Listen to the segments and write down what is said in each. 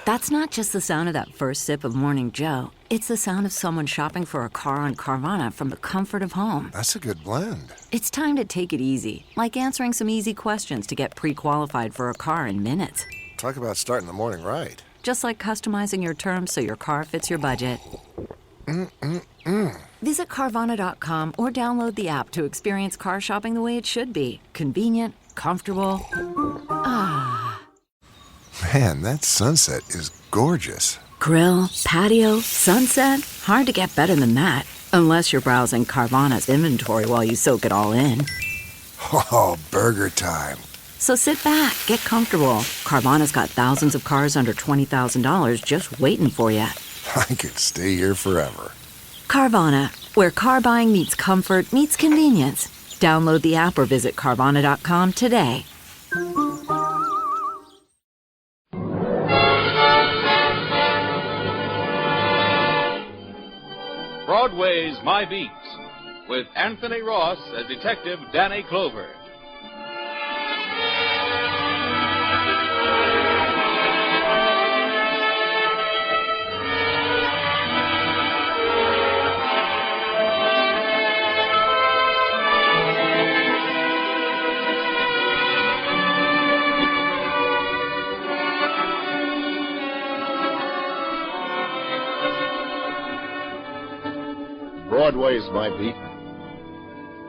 That's not just the sound of that first sip of Morning Joe. It's the sound of someone shopping for a car on Carvana from the comfort of home. That's a good blend. It's time to take it easy, like answering some easy questions to get pre-qualified for a car in minutes. Talk about starting the morning right. Just like customizing your terms so your car fits your budget. Visit Carvana.com or download the app to experience car shopping the way it should be. Convenient, comfortable. Ah. Man, that sunset is gorgeous. Grill, patio, sunset. Hard to get better than that. Unless you're browsing Carvana's inventory while you soak it all in. Oh, burger time. So sit back, get comfortable. Carvana's got thousands of cars under $20,000 just waiting for you. I could stay here forever. Carvana, where car buying meets comfort meets convenience. Download the app or visit Carvana.com today. Broadway's My Beat, with Anthony Ross as Detective Danny Clover. Broadway Is My Beat.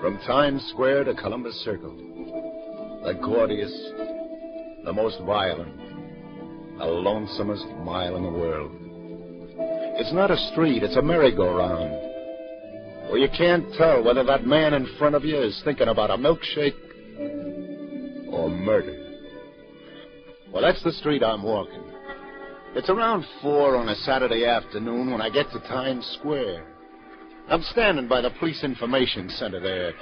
From Times Square to Columbus Circle. The gaudiest, the most violent, the lonesomest mile in the world. It's not a street, it's a merry-go-round, where you can't tell whether that man in front of you is thinking about a milkshake or murder. Well, that's the street I'm walking. It's around 4 on a Saturday afternoon when I get to Times Square. I'm standing by the police information center there,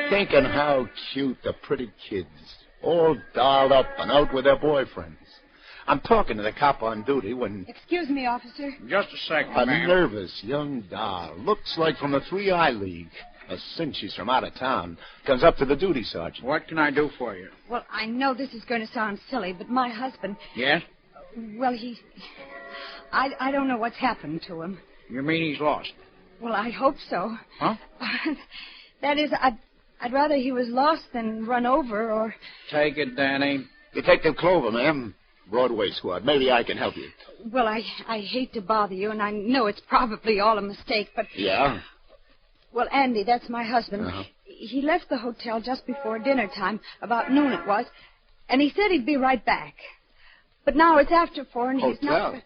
thinking how cute the pretty kids, all dolled up and out with their boyfriends. I'm talking to the cop on duty when... Excuse me, officer. Just a second, A ma'am. nervous young doll, looks like from the 3-Eye League, a cinch she's from out of town, comes up to the duty sergeant. What can I do for you? Well, I know this is going to sound silly, but my husband... Yes? Well, I don't know what's happened to him. You mean he's lost? Well, I hope so. Huh? That is, I'd rather he was lost than run over or... Take it, Danny. Detective Clover, ma'am. Broadway squad. Maybe I can help you. Well, I hate to bother you, and I know it's probably all a mistake, but... Yeah? Well, Andy, that's my husband. Uh-huh. He left the hotel just before dinner time, about noon it was, and he said he'd be right back. But now it's after 4, and he's not... Hotel?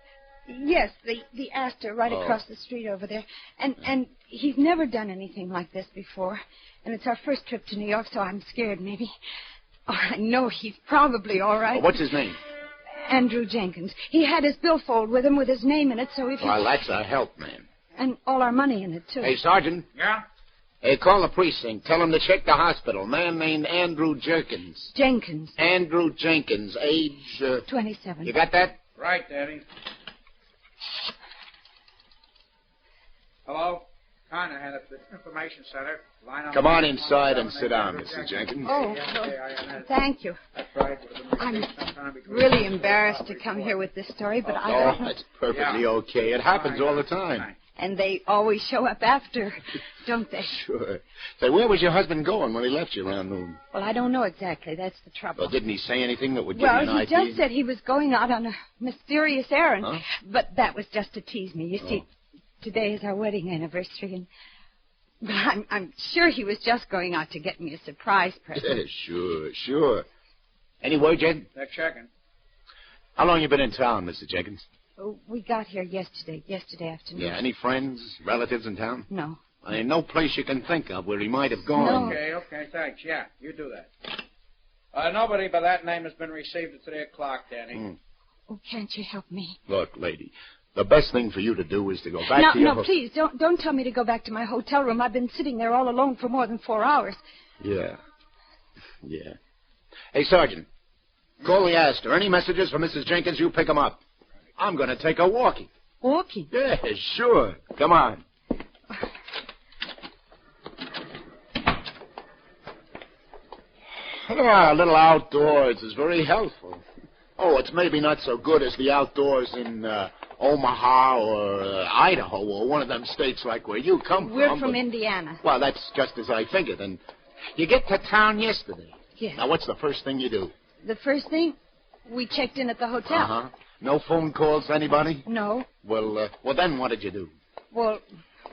Yes, the Astor right across the street over there. And he's never done anything like this before. And it's our first trip to New York, so I'm scared, maybe. Oh, I know he's probably all right. What's his name? Andrew Jenkins. He had his billfold with him with his name in it, so if Well, that's a help, man. And all our money in it, too. Hey, Sergeant. Yeah? Hey, call the precinct. Tell them to check the hospital. Man named Andrew Jenkins. Jenkins. Andrew Jenkins, age... 27. You got that? Right, Danny. Hello? Conrahan at the information center. Line Come on inside and sit down, Mrs. Jenkins. Oh, thank you. That's right. I'm really embarrassed to come here with this story, but I Oh, don't know. that's perfectly okay. It happens all the time. And they always show up after, don't they? Sure. Say, where was your husband going when he left you around noon? Well, I don't know exactly. That's the trouble. Well, didn't he say anything that would give Well, you an he idea? just said he was going out on a mysterious errand. Huh? But that was just to tease me. You see, today is our wedding anniversary, and but I'm sure he was just going out to get me a surprise present. Yeah, sure. Any word yet? They're checking. How long you been in town, Mr. Jenkins? Oh, we got here yesterday afternoon. Yeah, any friends, relatives in town? No. I ain't no place you can think of where he might have gone. No. Okay, thanks. Yeah, you do that. Nobody by that name has been received at 3 o'clock, Danny. Oh, can't you help me? Look, lady, the best thing for you to do is to go back to your... No, please, don't tell me to go back to my hotel room. I've been sitting there all alone for more than 4 hours. Yeah. Hey, Sergeant, call the Astor. Any messages for Mrs. Jenkins, you pick 'em up. I'm going to take her walking. Walking? Yeah, sure. Come on. A little outdoors is very helpful. Oh, it's maybe not so good as the outdoors in Omaha or Idaho or one of them states like where you come from. We're from Indiana. Well, that's just as I figured. And you get to town yesterday. Yes. Now, what's the first thing you do? The first thing, we checked in at the hotel. Uh-huh. No phone calls to anybody? No. Well, then what did you do? Well,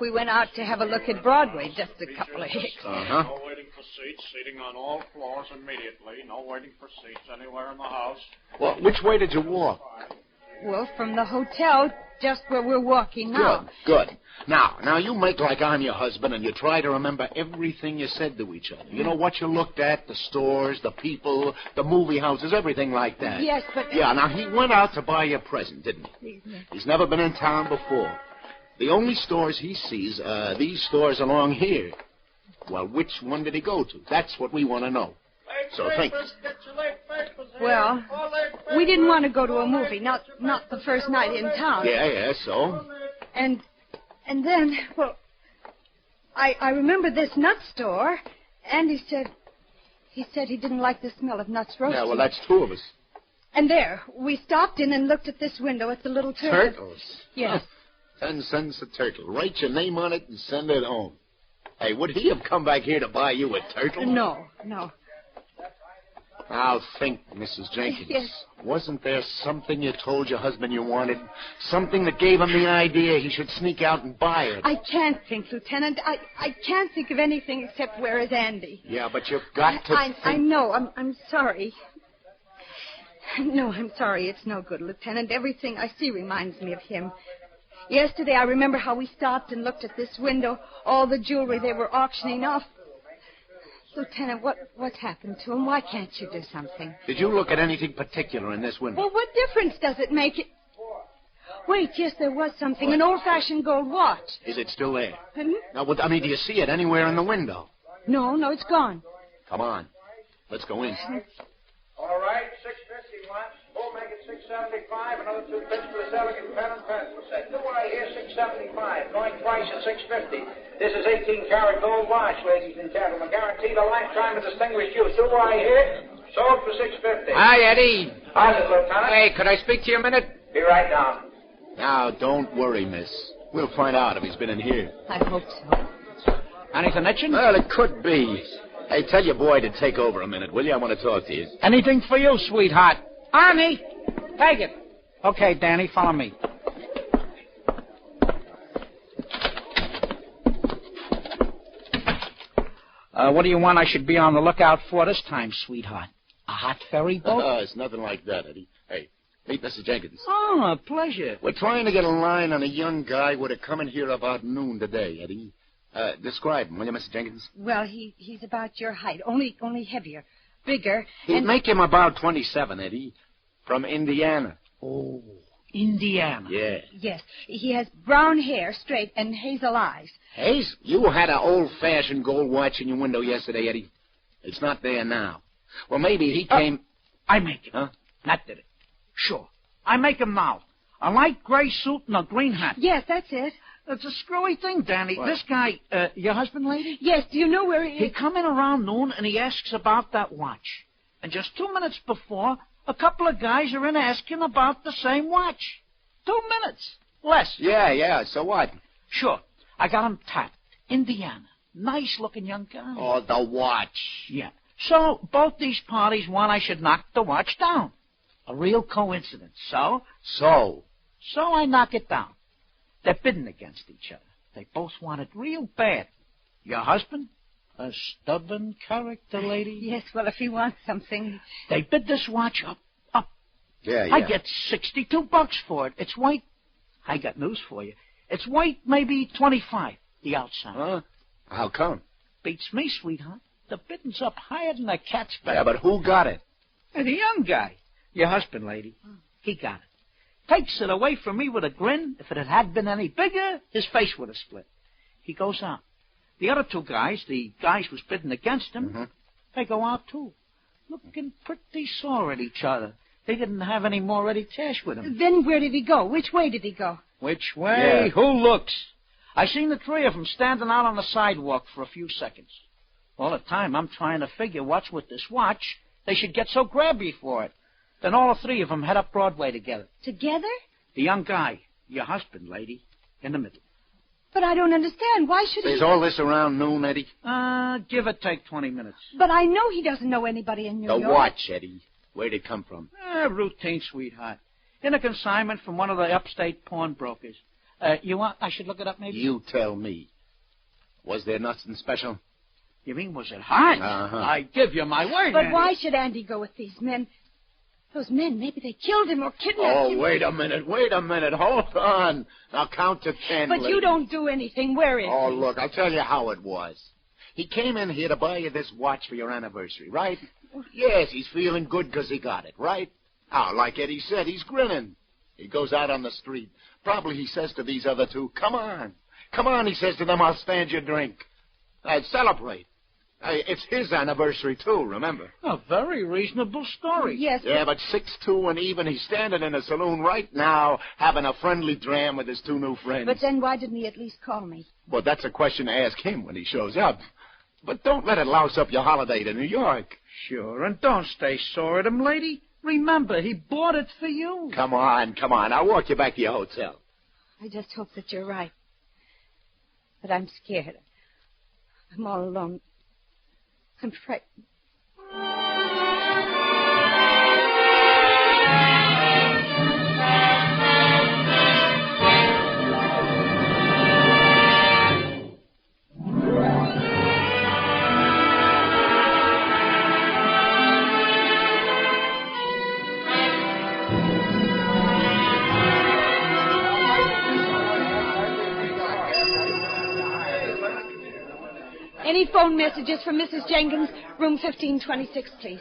we went out to have a look at Broadway, just a couple of hicks. Uh-huh. No waiting for seats, seating on all floors immediately. No waiting for seats anywhere in the house. Well, which way did you walk? Well, from the hotel, just where we're walking now. Good. Now, you make like I'm your husband, and you try to remember everything you said to each other. You know what you looked at, the stores, the people, the movie houses, everything like that. Yes, but... Yeah, now, he went out to buy you a present, didn't he? Yes. He's never been in town before. The only stores he sees are these stores along here. Well, which one did he go to? That's what we want to know. So think. Well, we didn't want to go to a movie, not the first night in town. Yeah, so? And then, well, I remember this nut store, and he said he didn't like the smell of nuts roasting. Yeah, well, that's two of us. And there, we stopped in and looked at this window at the little turtle. Turtles? Yes. 10 cents a turtle. Write your name on it and send it home. Hey, would he have come back here to buy you a turtle? No. Now think, Mrs. Jenkins. Yes. Wasn't there something you told your husband you wanted? Something that gave him the idea he should sneak out and buy it? I can't think, Lieutenant. I can't think of anything except where is Andy. Yeah, but you've got to think... I know. I'm sorry. No, I'm sorry. It's no good, Lieutenant. Everything I see reminds me of him. Yesterday, I remember how we stopped and looked at this window, all the jewelry they were auctioning off. Lieutenant, what's happened to him? Why can't you do something? Did you look at anything particular in this window? Well, what difference does it make? Wait, yes, there was something. An old-fashioned gold watch. Is it still there? Hmm? Now, do you see it anywhere in the window? No, it's gone. Come on. Let's go in. All right, $6.50 once. We'll make it $6.75. Another 2 bits for this elegant pen and pencil set. Do I hear $6.75? Going twice at $6.50. This is 18-karat gold watch, ladies and gentlemen. Guaranteed a lifetime of distinguished use. Do I hear? Sold for $6.50. Hi, Eddie. How's it, Lieutenant? Hey, could I speak to you a minute? Be right down. Now, don't worry, miss. We'll find out if he's been in here. I hope so. Anything itching? Well, it could be. Hey, tell your boy to take over a minute, will you? I want to talk to you. Anything for you, sweetheart. Arnie, take it. Okay, Danny, follow me. What do you want I should be on the lookout for this time, sweetheart? A hot ferry boat? It's nothing like that, Eddie. Hey, meet Mr. Jenkins. Oh, a pleasure. We're trying to get a line on a young guy who would have come in here about noon today, Eddie. Describe him, will you, Mr. Jenkins? Well, he's about your height, only heavier, bigger. He'd and... make him about 27, Eddie. From Indiana. Oh, Indiana. Yeah. Yes, he has brown hair, straight, and hazel eyes. Hayes, you had an old-fashioned gold watch in your window yesterday, Eddie. It's not there now. Well, maybe he came... I make him. Huh? That did it. Sure. I make him now. A light gray suit and a green hat. Yes, that's it. It's a screwy thing, Danny. What? This guy, your husband, lady? Yes, do you know where he is? He come in around noon and he asks about that watch. And just 2 minutes before, a couple of guys are in asking about the same watch. 2 minutes. Less. Yeah, so what? Sure. I got him tapped. Indiana. Nice-looking young guy. Oh, the watch. Yeah. So, both these parties want I should knock the watch down. A real coincidence. So I knock it down. They're bidding against each other. They both want it real bad. Your husband? A stubborn character, lady? Yes, well, if he wants something... They bid this watch up. Yeah. I get $62 for it. It's white. I got news for you. It's white, maybe 25, the outside. Huh? How come? Beats me, sweetheart. The bidding's up higher than a cat's back. Yeah, but who got it? And the young guy. Your husband, lady. He got it. Takes it away from me with a grin. If it had been any bigger, his face would have split. He goes out. The other 2 guys, the guys who's bidding against him, they go out too. Looking pretty sore at each other. They didn't have any more ready cash with him. Then where did he go? Which way did he go? Which way? Yeah. Who looks? I seen the 3 of them standing out on the sidewalk for a few seconds. All the time I'm trying to figure what's with this watch. They should get so grabby for it. Then all three of them head up Broadway together. Together? The young guy, your husband, lady, in the middle. But I don't understand. Why should Is he... all this around noon, Eddie? Give or take 20 minutes. But I know he doesn't know anybody in New York. The watch, Eddie. Where'd it come from? Routine, sweetheart. In a consignment from one of the upstate pawnbrokers. You want I should look it up, maybe? You tell me. Was there nothing special? You mean, was it hot? Uh-huh. I give you my word, But Andy. why should Andy go with these men? Those men, maybe they killed him or kidnapped him. Oh, wait a minute. Hold on. Now count to 10. But lady. you don't do anything. Where is Oh, he? look, I'll tell you how it was. He came in here to buy you this watch for your anniversary, right? Yes, he's feeling good because he got it, right? Now, like Eddie said, he's grinning. He goes out on the street. Probably he says to these other two, come on. Come on, he says to them, I'll stand your drink. Celebrate. It's his anniversary, too, remember? A very reasonable story. Yes, Yeah, but 6'2" and even, he's standing in a saloon right now having a friendly dram with his two new friends. but then why didn't he at least call me? Well, that's a question to ask him when he shows up. But don't let it louse up your holiday to New York. Sure, and don't stay sore at him, lady. Remember, he bought it for you. Come on. I'll walk you back to your hotel. I just hope that you're right. But I'm scared. I'm all alone. I'm frightened. Any phone messages from Mrs. Jenkins? Room 1526, please.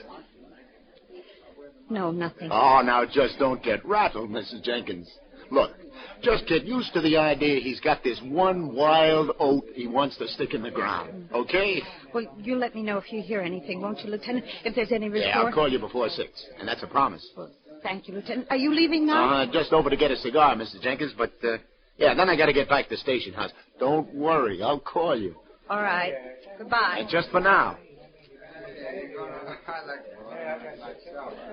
No, nothing. Oh, now just don't get rattled, Mrs. Jenkins. Look, just get used to the idea he's got this one wild oat he wants to stick in the ground, okay? Well, you let me know if you hear anything, won't you, Lieutenant? If there's any report. Yeah, I'll call you before 6, and that's a promise. Well, thank you, Lieutenant. Are you leaving now? Just over to get a cigar, Mrs. Jenkins, but, yeah, then I got to get back to Station House. Don't worry, I'll call you. All right. Goodbye. And just for now.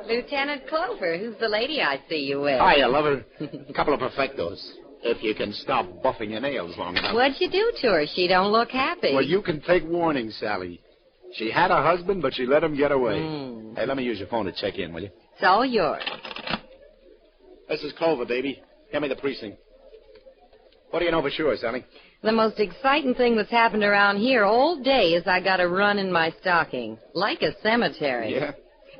Lieutenant Clover, who's the lady I see you with? Hiya, lover. A couple of perfectos. If you can stop buffing your nails long enough. What'd you do to her? She don't look happy. Well, you can take warning, Sally. She had a husband, but she let him get away. Hey, let me use your phone to check in, will you? It's all yours. This is Clover, baby. Give me the precinct. What do you know for sure, Sally? The most exciting thing that's happened around here all day is I got a run in my stocking. Like a cemetery. Yeah?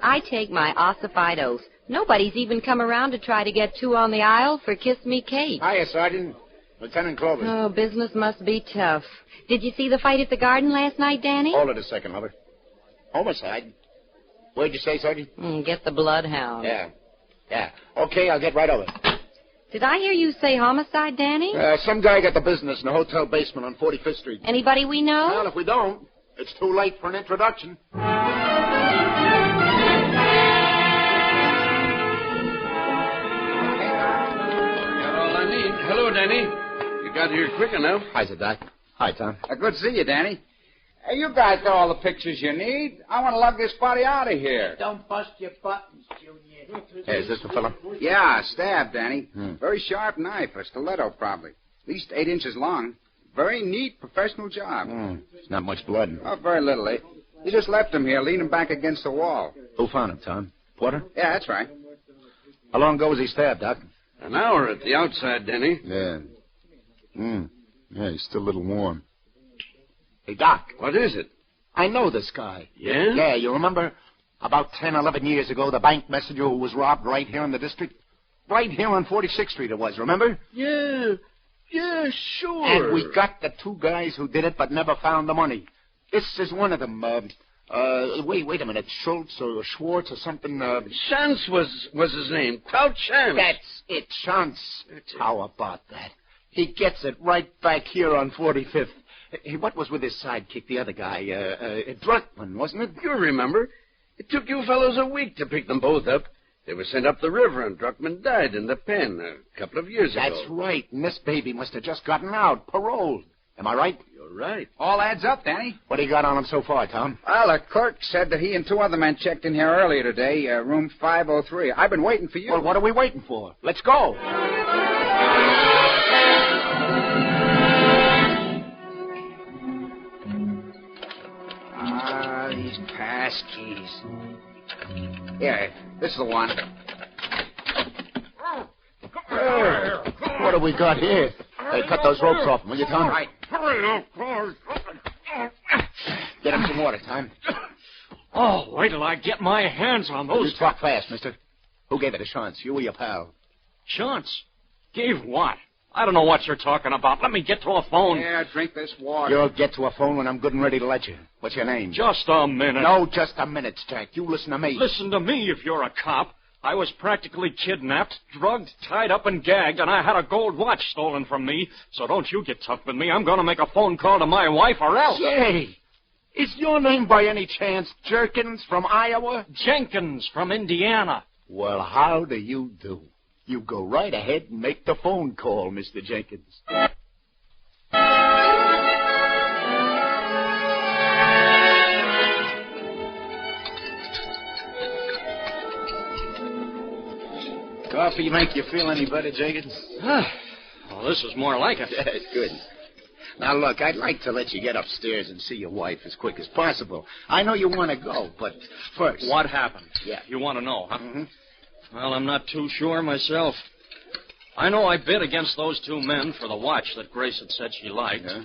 I take my ossified oath. Nobody's even come around to try to get two on the aisle for Kiss Me Kate. Hiya, Sergeant. Lieutenant Clover. Oh, business must be tough. Did you see the fight at the Garden last night, Danny? Hold it a second, lover. Homicide. What'd you say, Sergeant? Get the bloodhound. Yeah. Okay, I'll get right over. Did I hear you say homicide, Danny? Some guy got the business in a hotel basement on 45th Street. Anybody we know? Well, if we don't, it's too late for an introduction. Got all I need. Hello, Danny. You got here quick enough. Hi, Doc. Hi, Tom. Good to see you, Danny. Hey, you guys got all the pictures you need. I want to lug this body out of here. Don't bust your buttons, Junior. Hey, is this the fella? Yeah, stab, Danny. Very sharp knife, a stiletto probably. At least 8 inches long. Very neat, professional job. It's not much blood. Oh, very little, eh? You just left him here, leaning back against the wall. Who found him, Tom? Porter? Yeah, that's right. How long ago was he stabbed, Doc? An hour at the outside, Danny. Yeah. Yeah, he's still a little warm. Hey, Doc. What is it? I know this guy. Yeah? Yeah, you remember? About 10, 11 years ago, the bank messenger who was robbed right here in the district? Right here on 46th Street it was, remember? Yeah, sure. And we got the two guys who did it but never found the money. This is one of them. Wait a minute. Schultz or Schwartz or something. Chance was his name. Clout Chance. That's it, Chance. How about that? He gets it right back here on 45th. Hey, what was with his sidekick, the other guy? Druckman, wasn't it? You remember. It took you fellows a week to pick them both up. They were sent up the river, and Druckman died in the pen a couple of years ago. That's right. And this baby must have just gotten out, paroled. Am I right? You're right. All adds up, Danny. What do you got on him so far, Tom? Well, the clerk said that he and 2 other men checked in here earlier today, room 503. I've been waiting for you. Well, what are we waiting for? Let's go. These pass keys. Here, this is the one. What have we got here? Hey, cut those ropes off, will you, Tom? All right. Get him some water, Tom. Oh, wait till I get my hands on those. You talk fast, mister. Who gave it a chance, you or your pal? Chance? Gave what? I don't know what you're talking about. Let me get to a phone. Yeah, drink this water. You'll get to a phone when I'm good and ready to let you. What's your name? Just a minute. No, just a minute, Jack. You listen to me. Listen to me if you're a cop. I was practically kidnapped, drugged, tied up, and gagged, and I had a gold watch stolen from me. So don't you get tough with me. I'm going to make a phone call to my wife or else. Say, is your name by any chance Jenkins from Iowa? Jenkins from Indiana. Well, how do you do? You go right ahead and make the phone call, Mr. Jenkins. Coffee make you feel any better, Jenkins? Well, this is more like it. That's good. Now, look, I'd like to let you get upstairs and see your wife as quick as possible. I know you want to go, but first... What happened? Yeah. You want to know, huh? Mm-hmm. Well, I'm not too sure myself. I know I bid against those 2 men for the watch that Grace had said she liked. Yeah.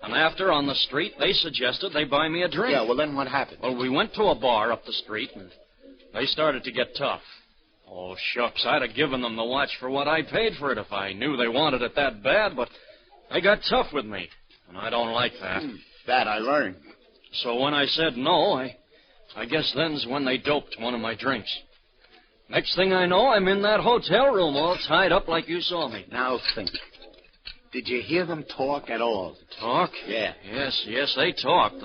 And after, on the street, they suggested they buy me a drink. Yeah, well, then what happened? Well, we went to a bar up the street, and they started to get tough. Oh, shucks, I'd have given them the watch for what I paid for it if I knew they wanted it that bad, but they got tough with me, and I don't like that. That I learned. So when I said no, I guess then's when they doped one of my drinks. Next thing I know, I'm in that hotel room all tied up like you saw me. Now think. Did you hear them talk at all? Talk? Yeah. Yes, they talked.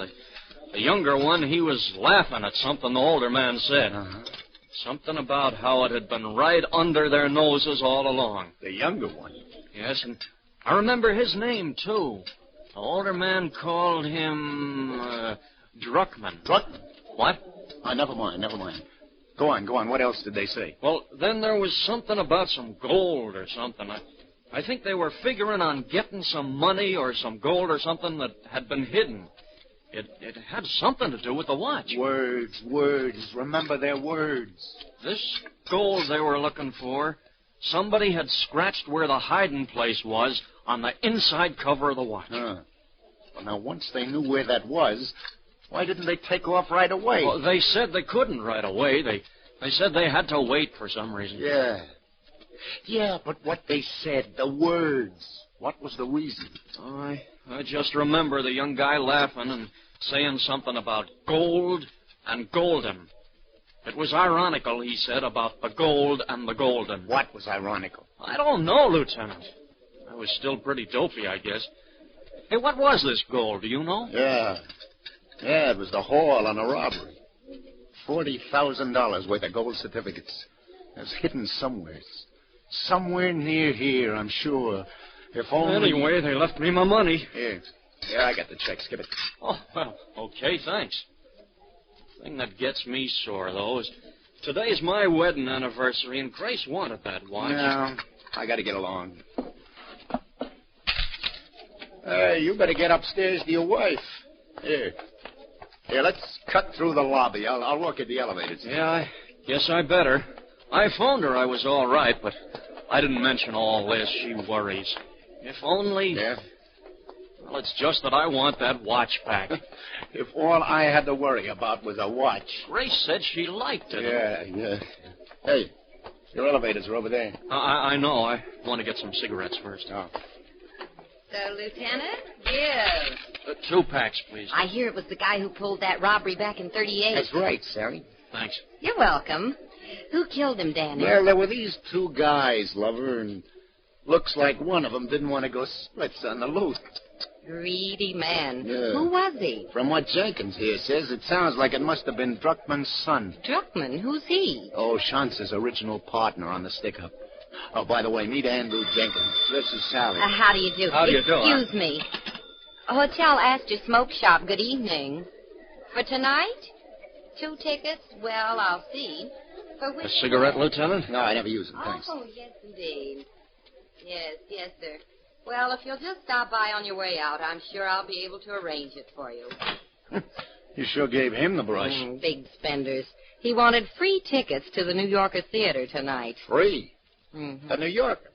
The younger one, he was laughing at something the older man said. Uh-huh. Something about how it had been right under their noses all along. The younger one? Yes, and I remember his name, too. The older man called him, Druckman. Druckman? What? Never mind. Go on. What else did they say? Well, then there was something about some gold or something. I think they were figuring on getting some money or some gold or something that had been hidden. It had something to do with the watch. Words. Remember their words. This gold they were looking for, somebody had scratched where the hiding place was on the inside cover of the watch. Well, now, once they knew where that was, why didn't they take off right away? Well, they said they couldn't right away. They said they had to wait for some reason. Yeah, but what they said, the words, what was the reason? I just remember the young guy laughing and saying something about gold and golden. It was ironical, he said, about the gold and the golden. What was ironical? I don't know, Lieutenant. I was still pretty dopey, I guess. Hey, what was this gold, do you know? Yeah, it was the haul on a robbery. $40,000 worth of gold certificates. It was hidden somewhere. Somewhere near here, I'm sure. If only... Anyway, they left me my money. Here. Yeah, I got the check. Skip it. Oh, well, okay, thanks. The thing that gets me sore, though, is today's my wedding anniversary, and Grace wanted that watch. Yeah, I got to get along. You better get upstairs to your wife. Here, let's cut through the lobby. I'll look at the elevators. Yeah, I guess I better. I phoned her I was all right, but I didn't mention all this. She worries. If only... Yeah? Well, it's just that I want that watch back. If all I had to worry about was a watch. Grace said she liked it. Yeah. Hey, your elevators are over there. I know. I want to get some cigarettes first. Oh. So, Lieutenant? Give. 2 packs, please. I hear it was the guy who pulled that robbery back in 38. That's right, Sally. Thanks. You're welcome. Who killed him, Danny? Well, there were these 2 guys, lover, and looks like one of them didn't want to go splits on the loot. Greedy man. Yeah. Who was he? From what Jenkins here says, it sounds like it must have been Druckman's son. Druckman? Who's he? Oh, Chance's original partner on the stick-up. Oh, by the way, meet Andrew Jenkins. This is Sally. How do you do? How do you do, Excuse me. Hotel Astor Smoke Shop, good evening. For tonight? 2 tickets? Well, I'll see. For which... A cigarette, Lieutenant? No, I never use them, thanks. Oh, yes, indeed. Yes, sir. Well, if you'll just stop by on your way out, I'm sure I'll be able to arrange it for you. You sure gave him the brush. Big spenders. He wanted free tickets to the New Yorker Theater tonight. Free? Mm-hmm. The New Yorker?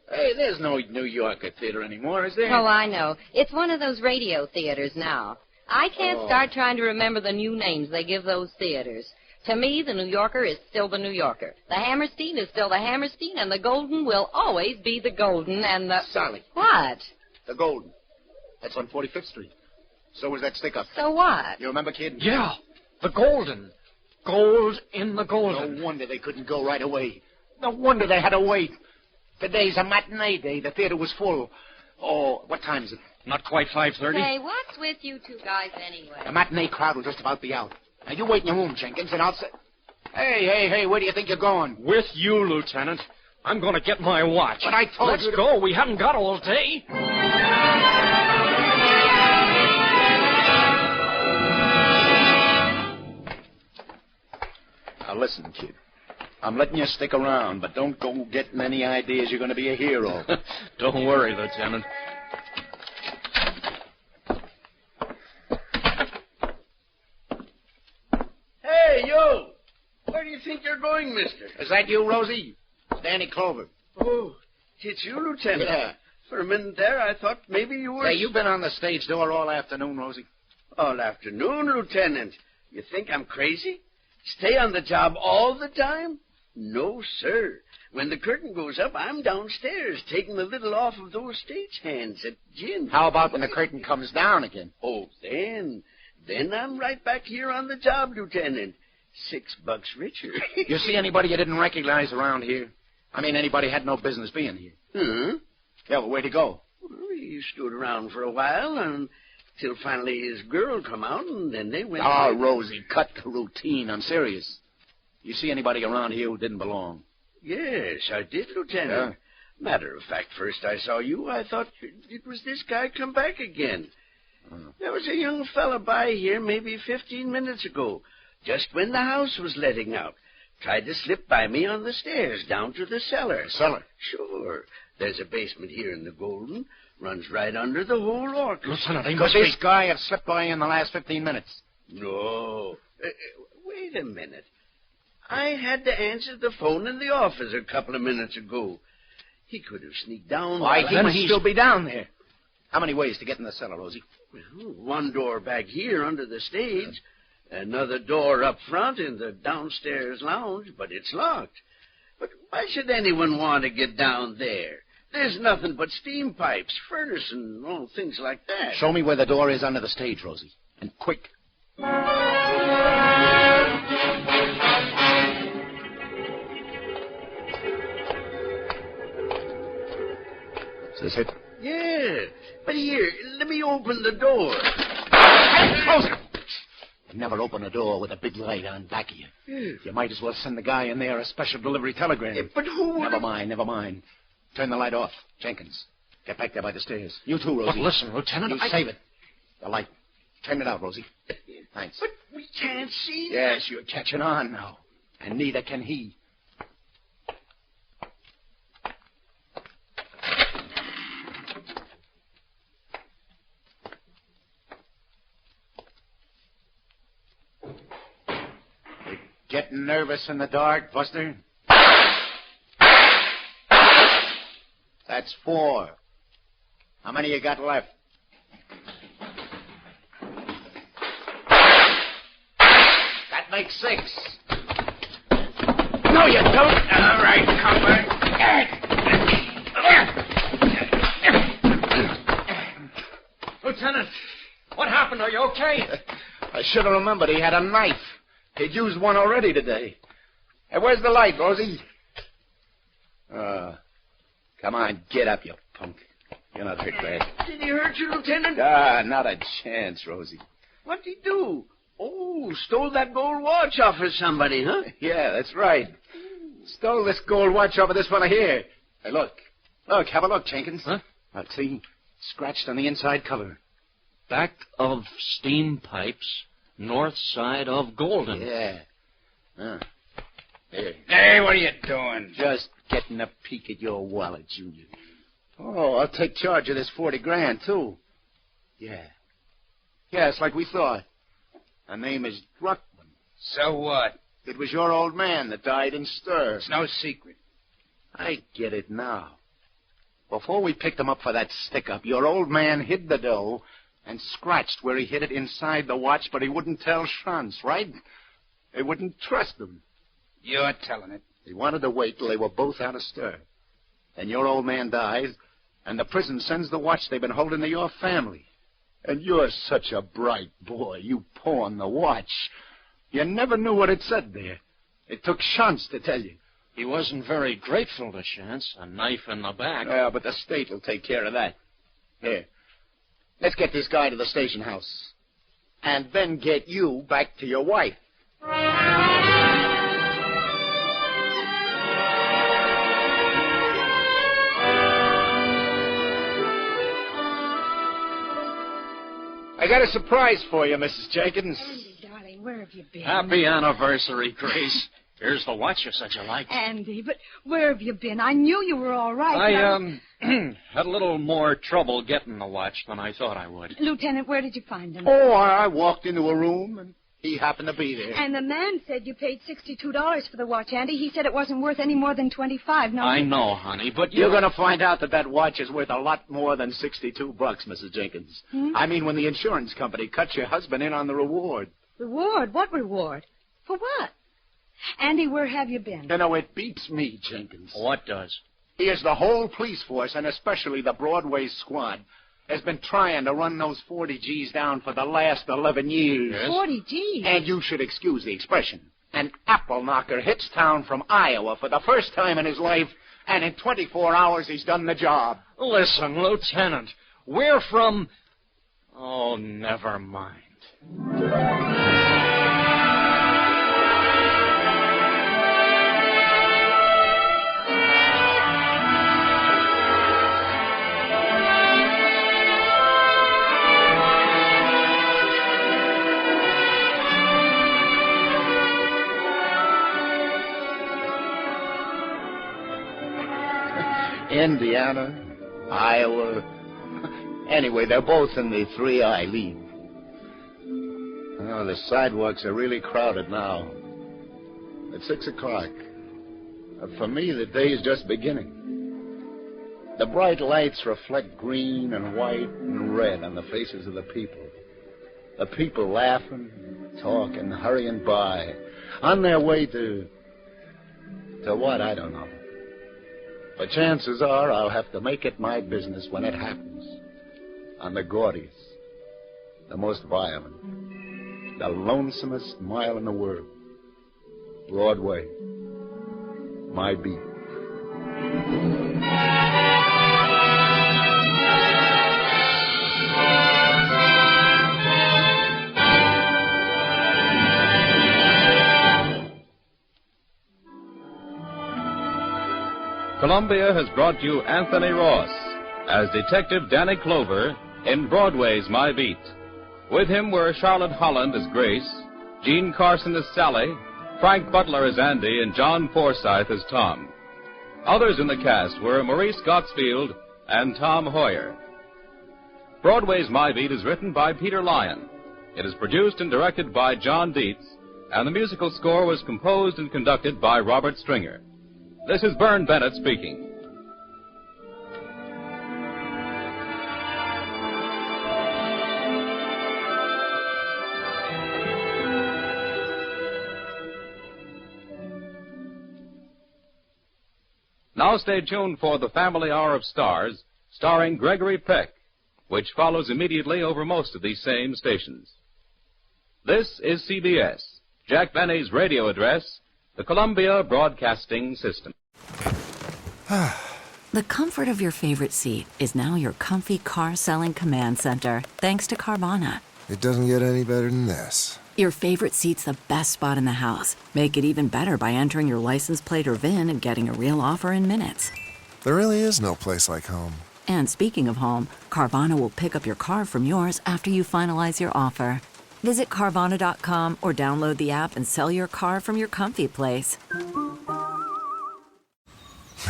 Hey, there's no New Yorker theater anymore, is there? Oh, I know. It's one of those radio theaters now. I can't start trying to remember the new names they give those theaters. To me, the New Yorker is still the New Yorker. The Hammerstein is still the Hammerstein, and the Golden will always be the Golden, and the... Sally. What? The Golden. That's on 45th Street. So was that stick-up. So what? You remember, kid? Yeah, the Golden. Gold in the Golden. No wonder they couldn't go right away. No wonder they had to wait. Today's a matinee day. The theater was full. Oh, what time is it? Not quite 5:30. Hey, what's with you two guys anyway? The matinee crowd will just about be out. Now, you wait in your room, Jenkins, and I'll say... Hey, where do you think you're going? With you, Lieutenant. I'm going to get my watch. But I told Let's you to... go. We haven't got all day. Now, listen, kid. I'm letting you stick around, but don't go getting any ideas you're going to be a hero. Don't worry, Lieutenant. Hey, you! Where do you think you're going, mister? Is that you, Rosie? Danny Clover. Oh, it's you, Lieutenant. Yeah. For a minute there, I thought maybe you were... Hey, you've been on the stage door all afternoon, Rosie. All afternoon, Lieutenant. You think I'm crazy? Stay on the job all the time? No, sir. When the curtain goes up, I'm downstairs taking a little off of those stagehands at gin. How about when the curtain comes down again? Oh, then I'm right back here on the job, Lieutenant. $6 richer. You see anybody you didn't recognize around here? I mean, anybody had no business being here. Huh? Yeah, well, where'd he go? Well, he stood around for a while until finally his girl come out, and then they went... Oh, Rosie, cut the routine. I'm serious. You see anybody around here who didn't belong? Yes, I did, Lieutenant. Yeah? Matter of fact, first I saw you, I thought it was this guy come back again. There was a young fella by here maybe 15 minutes ago, just when the house was letting out. Tried to slip by me on the stairs down to the cellar. Cellar? Sure. There's a basement here in the Golden. Runs right under the whole orchestra. Lieutenant, he Could must this be... guy have slipped by in the last 15 minutes? No. Wait a minute. I had to answer the phone in the office a couple of minutes ago. He could have sneaked down. Why, while he I must was- still be down there. How many ways to get in the cellar, Rosie? Well, one door back here under the stage. Another door up front in the downstairs lounge, but it's locked. But why should anyone want to get down there? There's nothing but steam pipes, furnace, and all things like that. Show me where the door is under the stage, Rosie. And quick. Is this it? Yeah, but here, let me open the door. Close it! Never open a door with a big light on back of you. Yeah. You might as well send the guy in there a special delivery telegram. Yeah, but who would... Never mind. Turn the light off. Jenkins, get back there by the stairs. You too, Rosie. But listen, Lieutenant, You save it. The light. Turn it out, Rosie. Thanks. But we can't see. Yes, you're catching on now. And neither can he. You're getting nervous in the dark, Buster? That's 4. How many you got left? That makes 6. No, you don't. All right, come back. Lieutenant, what happened? Are you okay? I should have remembered he had a knife. He'd used one already today. Hey, where's the light, Rosie? Come on, get up, you punk. You're not hurt bad. Did he hurt you, Lieutenant? Not a chance, Rosie. What'd he do? Oh, stole that gold watch off of somebody, huh? Yeah, that's right. Stole this gold watch off of this fella here. Hey, look. Look, have a look, Jenkins. Huh? See? Scratched on the inside cover. Back of steam pipes, north side of Golden. Yeah. Here. Hey, what are you doing? Just getting a peek at your wallet, Junior. Oh, I'll take charge of this 40 grand, too. Yeah. Yeah, it's like we thought. Her name is Druckman. So what? It was your old man that died in stir. It's no secret. I get it now. Before we picked him up for that stick-up, your old man hid the dough and scratched where he hid it inside the watch, but he wouldn't tell Schranz, right? They wouldn't trust him. You're telling it. He wanted to wait till they were both out of stir. Then your old man dies, and the prison sends the watch they've been holding to your family. And you're such a bright boy. You pawned the watch. You never knew what it said there. It took Schantz to tell you. He wasn't very grateful to Chance. A knife in the back. Yeah, but the state will take care of that. Here. Let's get this guy to the station house. And then get you back to your wife. I got a surprise for you, Mrs. Jenkins. Andy, darling, where have you been? Happy anniversary, Grace. Here's the watch you said you liked. Andy, but where have you been? I knew you were all right. I had a little more trouble getting the watch than I thought I would. Lieutenant, where did you find him? Oh, I walked into a room, and he happened to be there. And the man said you paid $62 for the watch, Andy. He said it wasn't worth any more than $25. No, I know, honey, but you're going to find out that watch is worth a lot more than $62, Mrs. Jenkins. I mean, when the insurance company cuts your husband in on the reward. Reward? What reward? For what? Andy, where have you been? You know, it beats me, Jenkins. What does? Here's the whole police force, and especially the Broadway squad, has been trying to run those 40 G's down for the last 11 years. Yes? 40 G's? And you should excuse the expression. An apple knocker hits town from Iowa for the first time in his life, and in 24 hours he's done the job. Listen, Lieutenant, we're from... Oh, never mind. Indiana, Iowa. Anyway, they're both in the 3I League. Oh, the sidewalks are really crowded now. It's 6 o'clock. For me, the day is just beginning. The bright lights reflect green and white and red on the faces of the people. The people laughing, talking, hurrying by, on their way to what, I don't know. But chances are I'll have to make it my business when it happens. On the gaudiest, the most violent, the lonesomest mile in the world. Broadway, my beat. Columbia has brought you Anthony Ross as Detective Danny Clover in Broadway's My Beat. With him were Charlotte Holland as Grace, Jean Carson as Sally, Frank Butler as Andy, and John Forsythe as Tom. Others in the cast were Maurice Gottsfield and Tom Hoyer. Broadway's My Beat is written by Peter Lyon. It is produced and directed by John Dietz, and the musical score was composed and conducted by Robert Stringer. This is Vern Bennett speaking. Now stay tuned for the Family Hour of Stars, starring Gregory Peck, which follows immediately over most of these same stations. This is CBS, Jack Benny's radio address, the Columbia Broadcasting System. The comfort of your favorite seat is now your comfy car-selling command center, thanks to Carvana. It doesn't get any better than this. Your favorite seat's the best spot in the house. Make it even better by entering your license plate or VIN and getting a real offer in minutes. There really is no place like home. And speaking of home, Carvana will pick up your car from yours after you finalize your offer. Visit Carvana.com or download the app and sell your car from your comfy place.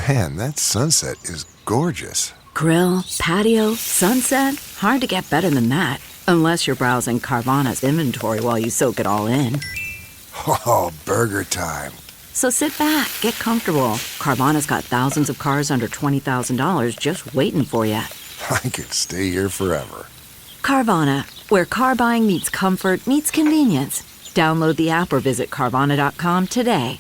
Man, that sunset is gorgeous. Grill, patio, sunset. Hard to get better than that. Unless you're browsing Carvana's inventory while you soak it all in. Oh, burger time. So sit back, get comfortable. Carvana's got thousands of cars under $20,000 just waiting for you. I could stay here forever. Carvana, where car buying meets comfort meets convenience. Download the app or visit Carvana.com today.